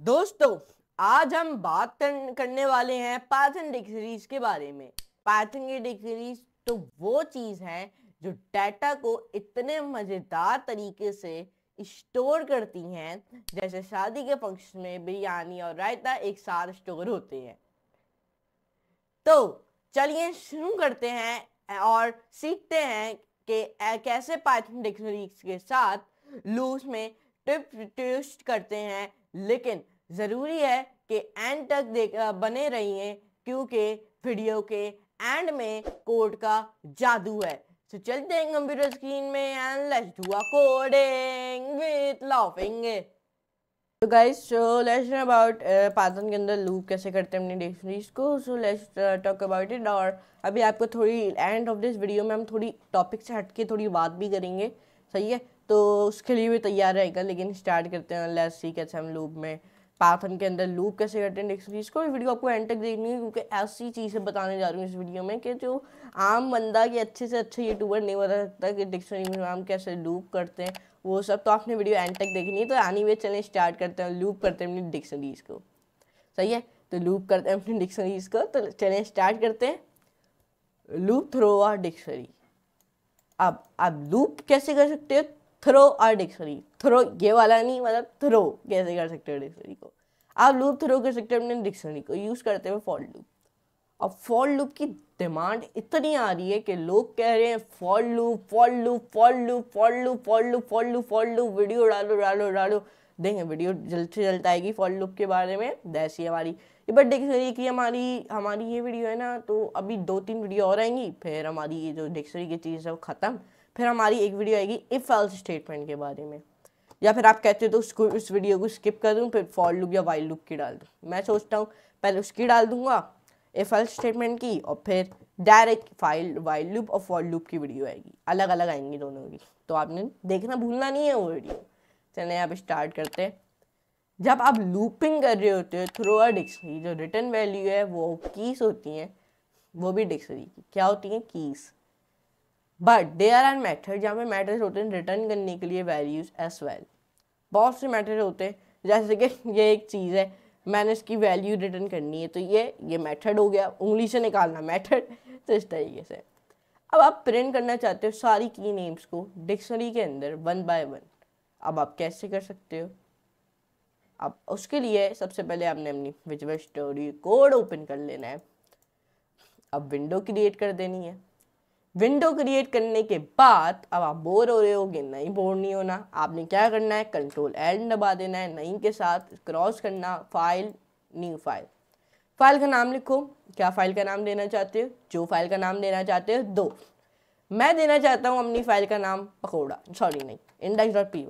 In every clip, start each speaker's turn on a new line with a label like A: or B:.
A: दोस्तों, आज हम करने वाले हैं पाइथन डिक्शनरीज के बारे में। पाइथन की डिक्शनरीज तो वो चीज है जो डाटा को इतने मजेदार तरीके से स्टोर करती हैं जैसे शादी के फंक्शन में बिरयानी और रायता एक साथ स्टोर होते हैं। तो चलिए शुरू करते हैं और सीखते हैं कि कैसे पाइथन डिक्शनरीज के साथ लूप्स में ट्विस्ट करते हैं। लेकिन ज़रूरी है कि एंड तक बने रहिए क्योंकि वीडियो के एंड में कोड का जादू है। तो चलते हैं कंप्यूटर स्क्रीन में and let's do a coding with laughing. तो guys, so let's know about Python के अंदर लूप कैसे करते हैं अपनी डिक्शनरीज को। So let's talk about it. और अभी आपको थोड़ी एंड ऑफ दिस वीडियो में हम थोड़ी टॉपिक से हटके थोड़ी बात भी करेंगे, सही है? तो उसके लिए भी तैयार रहेगा। लेकिन स्टार्ट करते हैं। लेट्स सी कैसे हम लूप में पाइथन के अंदर लूप कैसे करते हैं डिक्शनरीज को। वीडियो आपको एंड तक देखनी है क्योंकि ऐसी चीज़ें बताने जा रही हूँ इस वीडियो में कि जो आम बंदा कि अच्छे से अच्छे यूट्यूबर नहीं बता सकता कि डिक्शनरी में हम कैसे लूप करते हैं। वो सब तो आपने वीडियो एंड तक देखनी है। तो एनीवे चलें स्टार्ट करते हैं, लूप करते हैं अपनी डिक्शनरीज को, सही है? तो लूप करते हैं अपनी डिक्शनरीज को। तो चलें स्टार्ट करते हैं। Loop through our dictionary. अब लूप कैसे कर सकते हो? Throw our dictionary. थ्रो ये वाला नहीं, मतलब थ्रो कैसे कर सकते हो डिक्शनरी को। आप लूप थ्रो कर सकते हो अपने डिक्शनरी को यूज करते हुए फॉर लूप। अब फॉर लूप की डिमांड इतनी आ रही है कि लोग कह रहे हैं for loop for loop for loop for loop for loop for loop for loop. Video डालो डालो डालो, देखें वीडियो जल्द से जल्द आएगी फॉर लूप के बारे में। जैसी हमारी ये बट डिक्शनरी की हमारी ये वीडियो है ना, तो अभी 2-3 वीडियो और आएंगी, फिर हमारी ये जो डिक्शनरी की चीज़ है वो ख़त्म। फिर हमारी एक वीडियो आएगी इफ एल्स स्टेटमेंट के बारे में। या फिर आप कहते हो तो उसको उस वीडियो को स्किप कर दूँ, फिर फॉर लूप या वाइल लूप की डाल दूँ। मैं सोचता हूँ पहले उसकी डाल दूंगा इफ एल्स स्टेटमेंट की, और फिर डायरेक्ट वाइल लूप और फॉर लूप की वीडियो आएगी, अलग अलग आएंगी दोनों की। तो आपने देखना भूलना नहीं है वो वीडियो। चलिए आप स्टार्ट करते हैं। जब आप लूपिंग कर रहे होते हो थ्रू अ डिक्शनरी, जो रिटर्न वैल्यू है वो कीज होती हैं, वो भी डिक्शनरी की क्या होती हैं? Keys. But there are method, जहाँ पे मेथड्स होते हैं रिटर्न करने के लिए वैल्यूज एज वेल। बहुत से मेथड होते हैं, जैसे कि ये एक चीज़ है, मैंने इसकी वैल्यू रिटर्न करनी है, तो ये मेथड हो गया, उंगली से निकालना मेथड। तो इस तरीके से अब आप प्रिंट करना चाहते हो सारी की नेम्स को डिक्शनरी के अंदर 1 बाय 1। अब आप कैसे कर सकते हो? अब उसके लिए सबसे पहले आपने अपनी विजुअल स्टूडियो कोड ओपन कर लेना है। अब विंडो क्रिएट कर देनी है। विंडो क्रिएट करने के बाद अब आप बोर हो रहे होगे, नहीं बोर नहीं होना। आपने क्या करना है, कंट्रोल एल दबा देना है, नहीं के साथ क्रॉस करना, फाइल, न्यू फाइल। फाइल का नाम लिखो। क्या फाइल का नाम देना चाहते हो? जो फाइल का नाम देना चाहते हो दो। मैं देना चाहता हूँ अपनी फाइल का नाम पकौड़ा, सॉरी नहीं, index.py।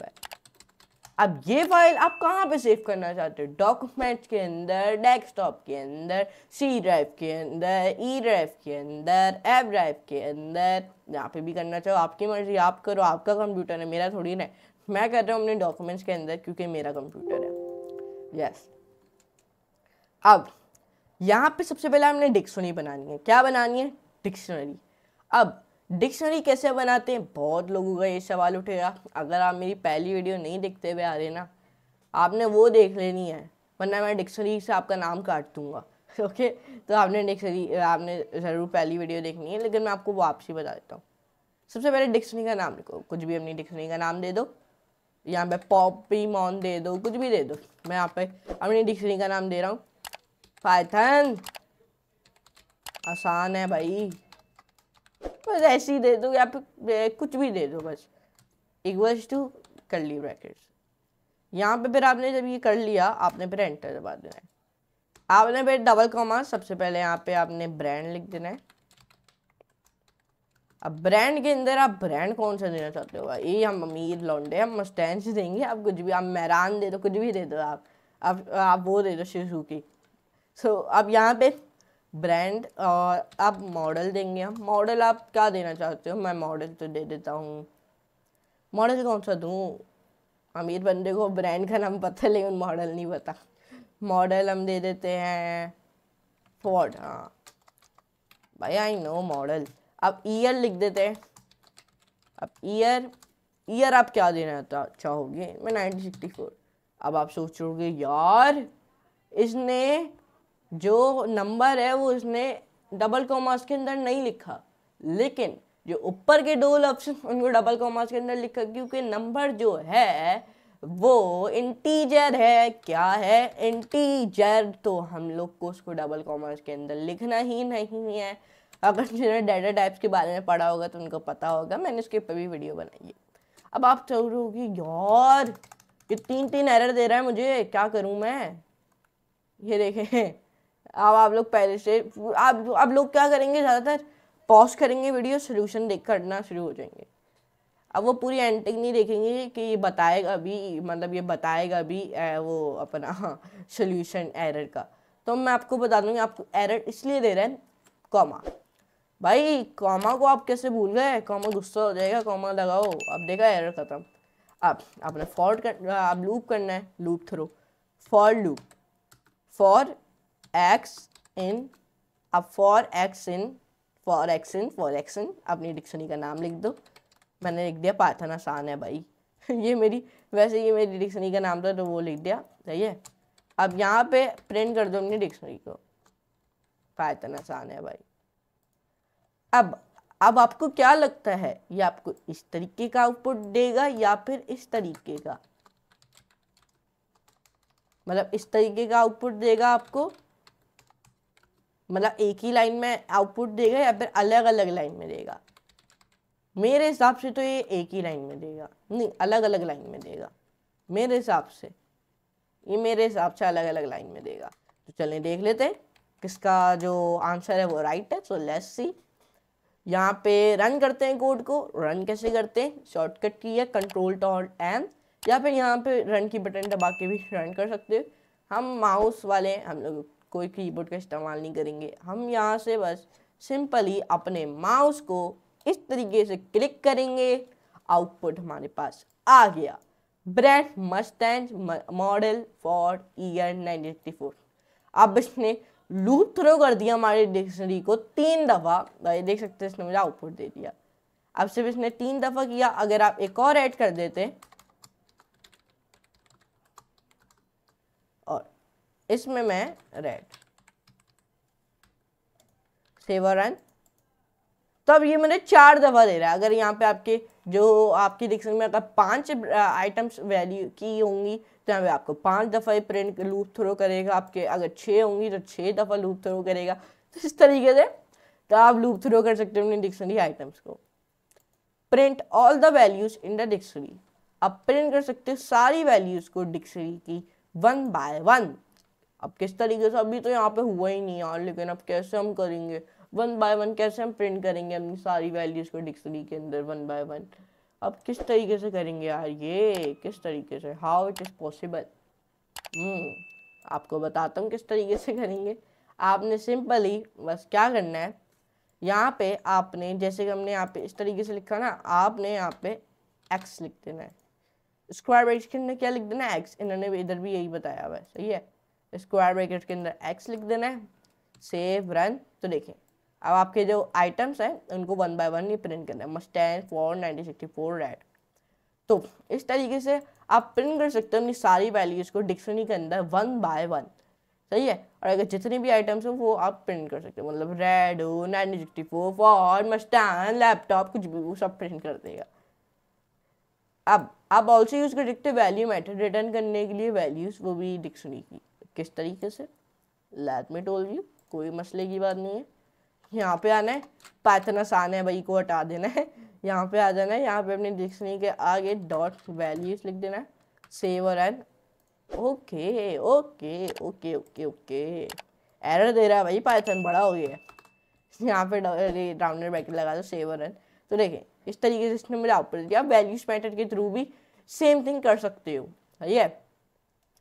A: अब ये फाइल आप कहाँ पे सेव करना चाहते हो? डॉक्यूमेंट्स के अंदर, डेस्कटॉप के अंदर, सी ड्राइव के अंदर, ई ड्राइव के अंदर, एफ ड्राइव के अंदर, जहाँ पे भी करना चाहो आपकी मर्जी, आप करो, आपका कंप्यूटर है, मेरा थोड़ी ना। मैं कर रहा हूँ अपने डॉक्यूमेंट्स के अंदर क्योंकि मेरा कंप्यूटर है। यस। अब यहाँ पे सबसे पहले हमने डिक्शनरी बनानी है। क्या बनानी है? डिक्शनरी। अब डिक्शनरी कैसे बनाते हैं? बहुत लोगों का ये सवाल उठेगा। अगर आप मेरी पहली वीडियो नहीं देखते हुए आ रहे ना, आपने वो देख लेनी है, वरना मैं डिक्शनरी से आपका नाम काट दूंगा। ओके, तो आपने ज़रूर पहली वीडियो देखनी है, लेकिन मैं आपको वापसी बता देता हूँ। सबसे पहले डिक्शनरी का नाम लिखो, कुछ भी अपनी डिक्शनरी का नाम दे दो। यहाँ पे पॉपीमॉन दे दो, कुछ भी दे दो। मैं यहाँ पे अपनी डिक्शनरी का नाम दे रहा हूँ पाइथन। आसान है भाई, बस ऐसे ही दे दो या फिर कुछ भी दे दो, बस इक्वल्स टू कर्ली ब्रैकेट्स। यहाँ पे फिर आपने जब ये कर लिया, आपने फिर एंटर दबा देना है। आपने फिर डबल कॉमा, सबसे पहले यहाँ पे आपने ब्रांड लिख देना है। अब ब्रांड के अंदर आप ब्रांड कौन सा देना चाहते हो? ये हम अमीर लौंडे, हम मस्टैंड से देंगे। आप कुछ भी, आप मैरान दे दो, कुछ भी दे दो। आप वो दे दो, सुजुकी। सो अब यहाँ पे ब्रांड और आप मॉडल देंगे। हम मॉडल आप क्या देना चाहते हो? मैं मॉडल तो दे देता हूँ। मॉडल कौन सा दूँ? अमीर बंदे को ब्रांड का नाम पता है लेकिन मॉडल नहीं पता। मॉडल हम दे देते हैं फोर्ड। हाँ भाई, आई नो मॉडल। अब ईयर लिख देते हैं। अब ईयर आप क्या देना चाहोगे? मैं 1964। अब आप सोच रहे होगे यार इसने जो नंबर है वो इसने डबल कॉमास के अंदर नहीं लिखा, लेकिन जो ऊपर के दो ऑप्शन उनको डबल कॉमास के अंदर लिखा, क्योंकि नंबर जो है वो इंटीजर है। क्या है? इंटीजर। तो हम लोग को उसको डबल कॉमास के अंदर लिखना ही नहीं है। अगर जिन्होंने डाटा टाइप्स के बारे में पढ़ा होगा तो उनको पता होगा, मैंने उसके ऊपर भी वीडियो बनाई है। अब आप चल रहे होगी यार ये 3 एरर दे रहा है मुझे, क्या करूं मैं? ये देखें, अब आप लोग पहले से आप लोग क्या करेंगे, ज़्यादातर पॉज करेंगे वीडियो, सोल्यूशन देख करना शुरू हो जाएंगे। अब वो पूरी एंडिंग नहीं देखेंगे कि ये बताएगा भी, मतलब ये बताएगा भी वो अपना सोल्यूशन एरर का। तो मैं आपको बता दूंगी आपको एरर इसलिए दे रहा है कॉमा। भाई कॉमा को आप कैसे भूल गए? कॉमा गुस्सा हो जाएगा, कॉमा लगाओ। अब देखा एरर खत्म। अब आपने अब लूप करना है, loop through, for loop for X in. अब फॉर एक्स इन अपनी डिक्शनरी का नाम लिख दो। मैंने लिख दिया पाइथन, आसान है भाई ये मेरी डिक्शनरी का नाम था तो वो लिख दिया, सही है। अब यहाँ पे प्रिंट कर दो अपनी डिक्शनरी को, पाइथन आसान है भाई। अब आपको क्या लगता है ये आपको इस तरीके का आउटपुट देगा या फिर इस तरीके का? मतलब इस तरीके का आउटपुट देगा आपको, मतलब एक ही लाइन में आउटपुट देगा या फिर अलग अलग लाइन में देगा? मेरे हिसाब से तो ये एक ही लाइन में देगा, नहीं अलग अलग लाइन में देगा। मेरे हिसाब से अलग अलग लाइन में देगा। तो चलें देख लेते हैं किसका जो आंसर है वो राइट है। So let's see. यहाँ पे रन करते हैं कोड को। रन कैसे करते हैं? शॉर्टकट की है Ctrl+Alt+N, या फिर यहाँ पे रन की बटन दबा के भी रन कर सकते हो। हम माउस वाले, हम लोग कोई कीबोर्ड का इस्तेमाल नहीं करेंगे। हम यहाँ से बस सिंपली अपने माउस को इस तरीके से क्लिक करेंगे, आउटपुट हमारे पास आ गया, brand Mustang model for year 1984। अब इसने लूप थ्रो कर दिया हमारी डिक्शनरी को 3 दफ़ा, देख सकते हैं इसने मुझे आउटपुट दे दिया। अब सिर्फ इसने 3 दफ़ा किया, अगर आप एक और ऐड कर देते और इसमें मैं रेड सेव रन, तब ये मैंने 4 दफ़ा दे रहा है। अगर यहाँ पे आपकी डिक्शनरी में अगर 5 आइटम्स वैल्यू की होंगी तो यहाँ पे आपको 5 दफ़ा प्रिंट लूप थ्रो करेगा। आपके अगर 6 होंगी तो 6 दफ़ा लूप थ्रो करेगा। तो इस तरीके से तो आप लूप थ्रो कर सकते हो अपनी डिक्शनरी आइटम्स को। Print all the values in the dictionary. आप प्रिंट कर सकते हो सारी वैल्यूज को डिक्शनरी की 1 बाय 1। अब किस तरीके से, अभी तो यहाँ पे हुआ ही नहीं यार, लेकिन अब कैसे हम करेंगे 1 बाय 1? कैसे हम प्रिंट करेंगे अपनी सारी वैल्यूज को डिक्शनरी के अंदर 1 बाय 1? अब किस तरीके से करेंगे यार, ये किस तरीके से, हाउ इट इज पॉसिबल? आपको बताता हूँ किस तरीके से करेंगे। आपने सिंपली बस क्या करना है, यहाँ पे आपने जैसे कि हमने यहाँ पे इस तरीके से लिखा ना, आपने यहाँ पे x लिख देना है। स्क्वायर ब्रैकेट के अंदर क्या लिख देना है? x। इन्होंने इधर भी यही बताया हुआ है, सही है। स्क्वायर ब्रैकेट के अंदर x लिख देना है, सेव रन। तो देखें अब आपके जो आइटम्स हैं उनको 1 बाय 1 ही प्रिंट करना है। Mustang for 1964 red. तो इस तरीके से आप प्रिंट कर सकते हो अपनी सारी वैल्यूज को डिक्शनरी के अंदर 1 बाय 1, सही है। और अगर जितने भी आइटम्स हो वो आप प्रिंट कर सकते हो, मतलब रेड हो, 1964, फॉर, मस्टैंग, लैपटॉप, कुछ भी वो सब प्रिंट कर देगा। अब आप ऑल्सो यूज कर सकते हो वैल्यू मेथड रिटर्न करने के लिए वैल्यूज, वो भी डिक्शनरी की। किस तरीके से? लेट मी टोल यू, कोई मसले की बात नहीं है। यहाँ पे आना है, पाइथन आसान है भाई, को हटा देना है। यहाँ पे आ जाना है, यहाँ पे अपनी डिक्शनरी के आगे डॉट वैल्यूज लिख देना है, save run. Okay okay okay okay okay, error दे रहा है भाई, पाइथन बड़ा हो गया है। यहाँ पे राउंडेड ब्रैकेट लगा दो, सेव रन। तो देखें इस तरीके से इसने मुझे आउटपुट दिया। वैल्यूज मेथड के थ्रू भी सेम थिंग कर सकते हो, सही है।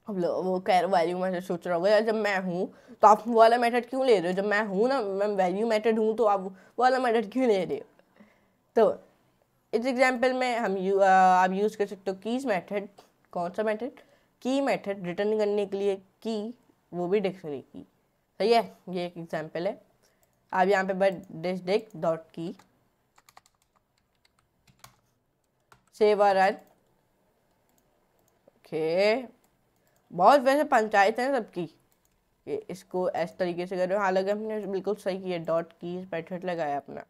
A: अब वो कह रहे वैल्यू मेथड, सोच रहा होगा यार जब मैं हूँ तो आप वो वाला मेथड क्यों ले रहे हो? जब मैं हूँ ना, मैं वैल्यू मेथड हूँ, तो आप वो वाला मेथड क्यों ले रहे हो? तो इस एग्जांपल में आप यूज़ कर सकते हो कीज मेथड। कौन सा मेथड? की मेथड, रिटर्न करने के लिए की, वो भी डिक्शनरी की, सही है। ये एक एग्जांपल है। आप यहाँ पे बस डिक डॉट की, सेव रन, ओके। बहुत वैसे पंचायत है सबकी कि इसको इस तरीके से करो, हालांकि हमने बिल्कुल सही किया, डॉट कीज मेथड लगाया अपना।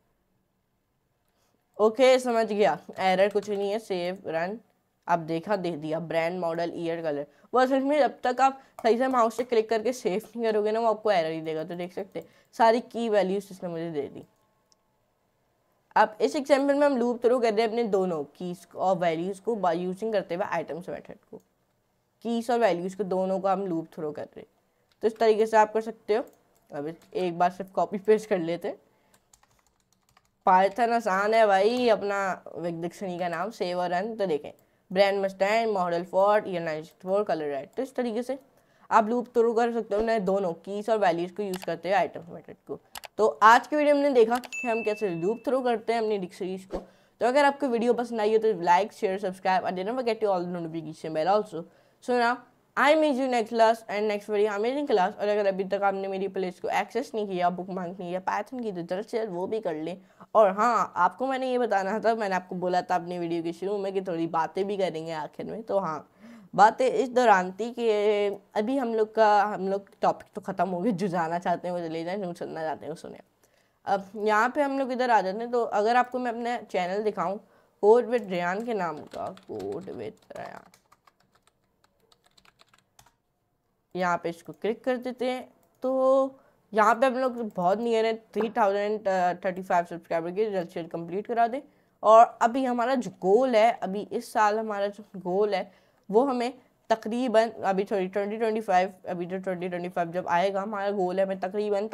A: ओके समझ गया, एरर कुछ नहीं है, सेव रन। आप देखा, दे दिया ब्रांड मॉडल ईयर कलर। वो असल में जब तक आप सही से माउस से क्लिक करके सेव नहीं करोगे ना, वो आपको एरर ही देगा। तो देख सकते सारी की वैल्यूज इसने मुझे दे दी। अब इस एग्जाम्पल में हम लूप थ्रू कर रहे हैं अपने दोनों कीज और वैल्यूज को बाय यूजिंग करते हुए आइटम्स मेथड को। कीज और वैल्यूज को दोनों को हम लूप थ्रू कर रहे हैं, तो इस तरीके से आप कर सकते हो। अब एक बार सिर्फ कॉपी पेस्ट कर लेते हैं। पाइथन आसान है भाई, अपना डिक्शनरी का नाम सेव और रन। तो देखें brand Mustang, model Ford, year 94, colour red. तो इस तरीके से आप लूप थ्रू कर सकते हो ना दोनों कीज और वैल्यूज को यूज करते हैं आइटम मेथड को। तो आज की वीडियो में हमने देखा कि हम कैसे लूप थ्रू करते हैं अपनी डिक्शनरीज को। तो अगर आपको वीडियो पसंद आई हो तो like, share, subscribe and never get all the notification bell also. So now I meet you next class and next very amazing class. और अगर अभी तक आपने मेरी प्लेलिस्ट को एक्सेस नहीं किया, बुक मांग नहीं किया पाइथन की, तो जल्द से जल्द वो भी कर लें। और हाँ, आपको मैंने ये बताना था, मैंने आपको बोला था अपनी वीडियो के शुरू में कि थोड़ी बातें भी करेंगे आखिर में। तो हाँ, बातें इस दौरान थी कि अभी हम लोग टॉपिक तो ख़त्म हो गए। जो जाना चाहते हैं वो चले जाएं, जो सुनना चाहते हैं वो सुने। अब यहाँ पे हम लोग इधर आ जाते हैं। तो अगर आपको मैं अपना चैनल दिखाऊं, कोड विद रेयान के नाम का, कोड विद रेयान, यहाँ पे इसको क्लिक कर देते हैं। तो यहाँ पे हम लोग बहुत नियर है 3035 सब्सक्राइबर के, जल्द से जल्द कंप्लीट करा दें। और अभी हमारा जो गोल है, अभी इस साल हमारा जो गोल है वो हमें तकरीबन अभी 2025, अभी जो 2025 जब आएगा, हमारा गोल है हमें तकरीबन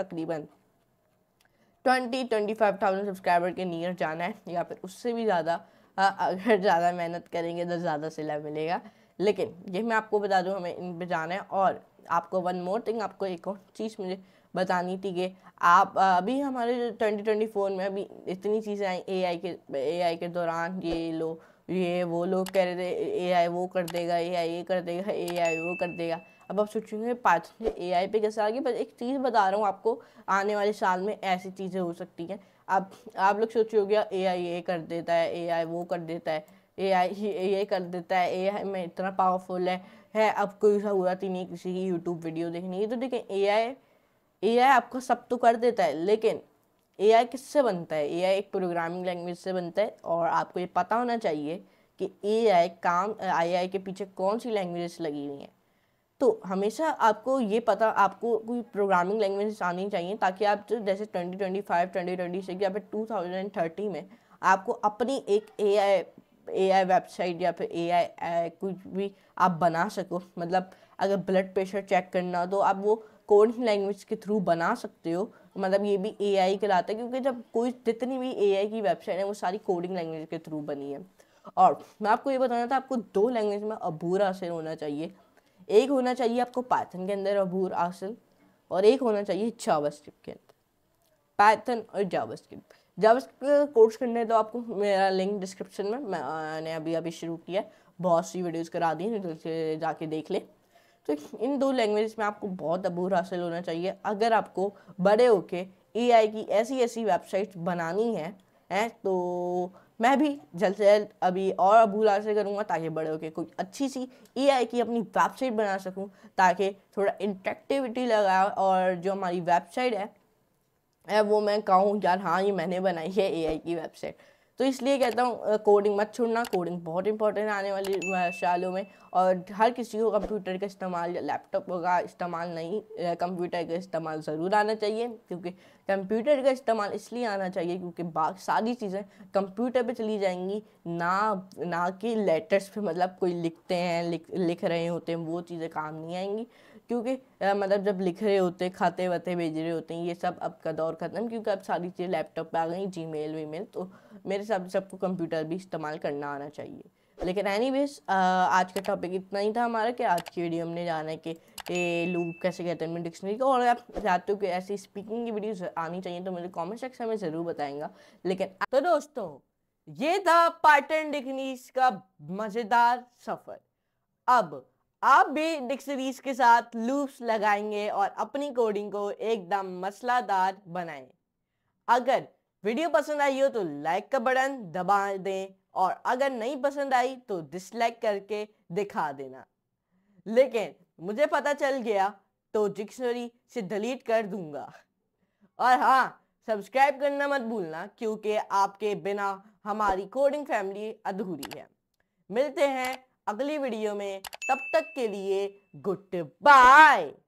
A: 20-25,000 सब्सक्राइबर के नियर जाना है, या फिर उससे भी ज़्यादा। अगर ज़्यादा मेहनत करेंगे तो ज़्यादा सिला मिलेगा। लेकिन ये मैं आपको बता दूं, हमें इन पे जाना है। और आपको वन मोर थिंग, आपको एक और चीज़ मुझे बतानी थी कि आप अभी हमारे जो 2024 में अभी इतनी चीज़ें आई एआई के दौरान, ये लो ये वो लोग कह रहे थे एआई वो कर देगा, एआई ये कर देगा, एआई वो कर देगा। अब आप सोचेंगे पाइथन से एआई पे कैसे आ गई, बस एक चीज़ बता रहा हूँ आपको, आने वाले साल में ऐसी चीज़ें हो सकती हैं। आप लोग सोचे हो गया एआई ये कर देता है, एआई वो कर देता है, एआई ये कर देता है, एआई में इतना पावरफुल है अब कोई ज़रूरत ही नहीं किसी की यूट्यूब वीडियो देखने की। तो देखें एआई आपको सब तो कर देता है, लेकिन एआई किससे बनता है? एआई एक प्रोग्रामिंग लैंग्वेज से बनता है। और आपको ये पता होना चाहिए कि एआई के पीछे कौन सी लैंग्वेजेस लगी हुई हैं। तो हमेशा आपको ये पता, आपको कोई प्रोग्रामिंग लैंग्वेज आनी चाहिए, ताकि आप जो जैसे 2025, 2026 या फिर 2030 में आपको अपनी एक एआई वेबसाइट या फिर एआई कुछ भी आप बना सको। मतलब अगर ब्लड प्रेशर चेक करना हो तो आप वो कोडिंग लैंग्वेज के थ्रू बना सकते हो। मतलब ये भी एआई कहलाता है, क्योंकि जब कोई जितनी भी एआई की वेबसाइट है वो सारी कोडिंग लैंग्वेज के थ्रू बनी है। और मैं आपको ये बताना था, आपको 2 लैंग्वेज में अबूर हासिल होना चाहिए। एक होना चाहिए आपको पाइथन के अंदर अबूर हासिल, और एक होना चाहिए जावास्क्रिप्ट के अंदर। पाइथन और जावास्क्रिप्ट कोर्स करने तो आपको मेरा लिंक डिस्क्रिप्शन में, मैंने अभी शुरू किया, बहुत सी वीडियोस करा दी हैं, तो जाके देख ले। तो इन 2 लैंग्वेज में आपको बहुत अबूर हासिल होना चाहिए अगर आपको बड़े होके एआई की ऐसी वेबसाइट बनानी है। तो मैं भी जल्द से जल्द अभी और अबूर हासिल करूँगा, ताकि बड़े होके कोई अच्छी सी एआई की अपनी वेबसाइट बना सकूँ, ताकि थोड़ा इंटरेक्टिविटी लगा और जो हमारी वेबसाइट है वो मैं कहूँ यार हाँ ये मैंने बनाई है एआई की वेबसाइट। तो इसलिए कहता हूँ कोडिंग मत छोड़ना, कोडिंग बहुत इंपॉर्टेंट है आने वाली सालों में। और हर किसी को कंप्यूटर का इस्तेमाल या लैपटॉप का इस्तेमाल नहीं, कंप्यूटर का इस्तेमाल ज़रूर आना चाहिए। क्योंकि कंप्यूटर का इस्तेमाल इसलिए आना चाहिए क्योंकि बाकी सारी चीज़ें कंप्यूटर पे चली जाएंगी, ना कि लेटर्स पे। मतलब कोई लिखते हैं, लिख रहे होते हैं, वो चीज़ें काम नहीं आएंगी। क्योंकि मतलब जब लिख रहे होते, खाते वाते भेज रहे होते हैं, ये सब अब का दौर ख़त्म, क्योंकि अब सारी चीज़ें लैपटॉप पे आ गई, जीमेल वीमेल। तो मेरे हिसाब से सबको कंप्यूटर भी इस्तेमाल करना आना चाहिए। लेकिन एनीवेज आज का टॉपिक इतना ही था हमारा, कि आज की वीडियो हमने जाना है कि लूप कैसे कहते हैं डिक्शनरी को। और आप चाहते हो कि ऐसी स्पीकिंग की वीडियोस आनी चाहिए तो मुझे कमेंट सेक्शन में ज़रूर बताएंगा। लेकिन तो दोस्तों, ये था पाइथन डिक्शनरीज का मज़ेदार सफ़र। अब आप भी डिक्शनरीज के साथ लूप्स लगाएंगे और अपनी कोडिंग को एकदम मसलादार बनाएं। अगर वीडियो पसंद आई हो तो लाइक का बटन दबा दें, और अगर नहीं पसंद आई तो डिसलाइक करके दिखा देना। लेकिन मुझे पता चल गया तो डिक्शनरी से डिलीट कर दूंगा। और हाँ, सब्सक्राइब करना मत भूलना, क्योंकि आपके बिना हमारी कोडिंग फैमिली अधूरी है। मिलते हैं अगली वीडियो में, तब तक के लिए गुड बाय।